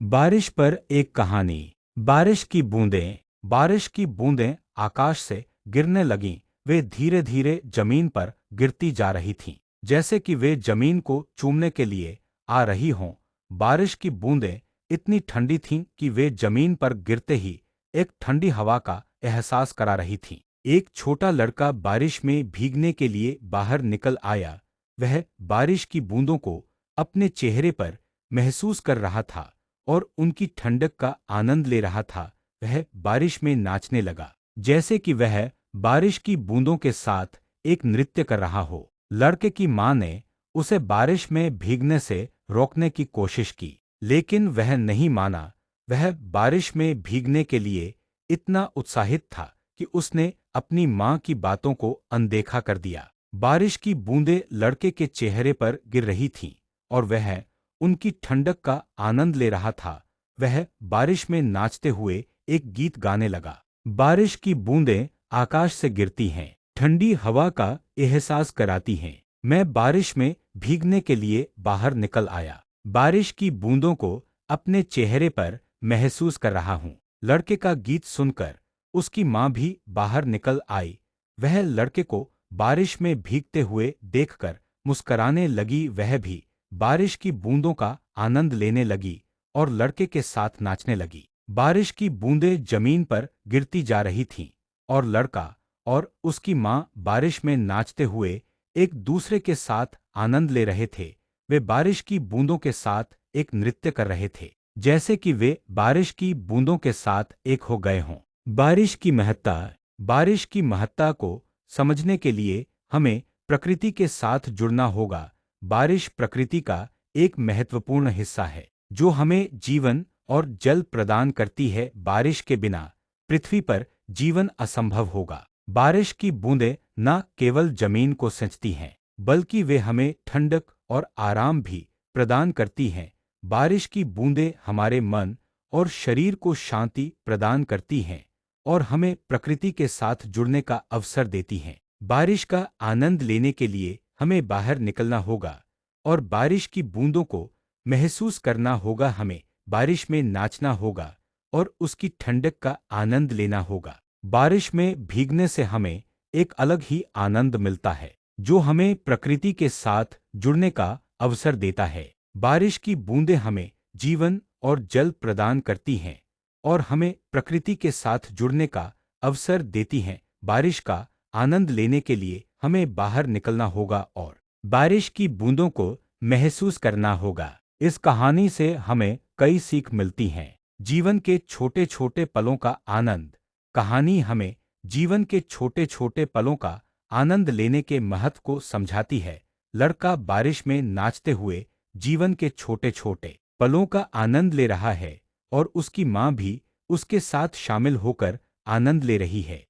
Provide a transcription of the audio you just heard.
बारिश पर एक कहानी। बारिश की बूंदें आकाश से गिरने लगीं। वे धीरे धीरे जमीन पर गिरती जा रही थीं, जैसे कि वे जमीन को चूमने के लिए आ रही हों। बारिश की बूंदें इतनी ठंडी थीं कि वे जमीन पर गिरते ही एक ठंडी हवा का एहसास करा रही थीं। एक छोटा लड़का बारिश में भीगने के लिए बाहर निकल आया। वह बारिश की बूंदों को अपने चेहरे पर महसूस कर रहा था और उनकी ठंडक का आनंद ले रहा था। वह बारिश में नाचने लगा, जैसे कि वह बारिश की बूंदों के साथ एक नृत्य कर रहा हो। लड़के की मां ने उसे बारिश में भीगने से रोकने की कोशिश की, लेकिन वह नहीं माना। वह बारिश में भीगने के लिए इतना उत्साहित था कि उसने अपनी मां की बातों को अनदेखा कर दिया। बारिश की बूंदें लड़के के चेहरे पर गिर रही थीं और वह उनकी ठंडक का आनंद ले रहा था। वह बारिश में नाचते हुए एक गीत गाने लगा। बारिश की बूंदें आकाश से गिरती हैं, ठंडी हवा का एहसास कराती हैं। मैं बारिश में भीगने के लिए बाहर निकल आया, बारिश की बूंदों को अपने चेहरे पर महसूस कर रहा हूँ। लड़के का गीत सुनकर उसकी माँ भी बाहर निकल आई। वह लड़के को बारिश में भीगते हुए देखकर मुस्कराने लगी। वह भी बारिश की बूंदों का आनंद लेने लगी और लड़के के साथ नाचने लगी। बारिश की बूंदें जमीन पर गिरती जा रही थीं और लड़का और उसकी मां बारिश में नाचते हुए एक दूसरे के साथ आनंद ले रहे थे। वे बारिश की बूंदों के साथ एक नृत्य कर रहे थे, जैसे कि वे बारिश की बूंदों के साथ एक हो गए हों। बारिश की महत्ता। बारिश की महत्ता को समझने के लिए हमें प्रकृति के साथ जुड़ना होगा। बारिश प्रकृति का एक महत्वपूर्ण हिस्सा है, जो हमें जीवन और जल प्रदान करती है। बारिश के बिना पृथ्वी पर जीवन असंभव होगा। बारिश की बूंदें न केवल जमीन को सिंचती हैं, बल्कि वे हमें ठंडक और आराम भी प्रदान करती हैं। बारिश की बूंदें हमारे मन और शरीर को शांति प्रदान करती हैं और हमें प्रकृति के साथ जुड़ने का अवसर देती हैं। बारिश का आनंद लेने के लिए हमें बाहर निकलना होगा और बारिश की बूंदों को महसूस करना होगा। हमें बारिश में नाचना होगा और उसकी ठंडक का आनंद लेना होगा। बारिश में भीगने से हमें एक अलग ही आनंद मिलता है, जो हमें प्रकृति के साथ जुड़ने का अवसर देता है। बारिश की बूंदें हमें जीवन और जल प्रदान करती हैं और हमें प्रकृति के साथ जुड़ने का अवसर देती हैं। बारिश का आनंद लेने के लिए हमें बाहर निकलना होगा और बारिश की बूंदों को महसूस करना होगा। इस कहानी से हमें कई सीख मिलती हैं। जीवन के छोटे छोटे पलों का आनंद। कहानी हमें जीवन के छोटे छोटे पलों का आनंद लेने के महत्व को समझाती है। लड़का बारिश में नाचते हुए जीवन के छोटे छोटे पलों का आनंद ले रहा है और उसकी माँ भी उसके साथ शामिल होकर आनंद ले रही है।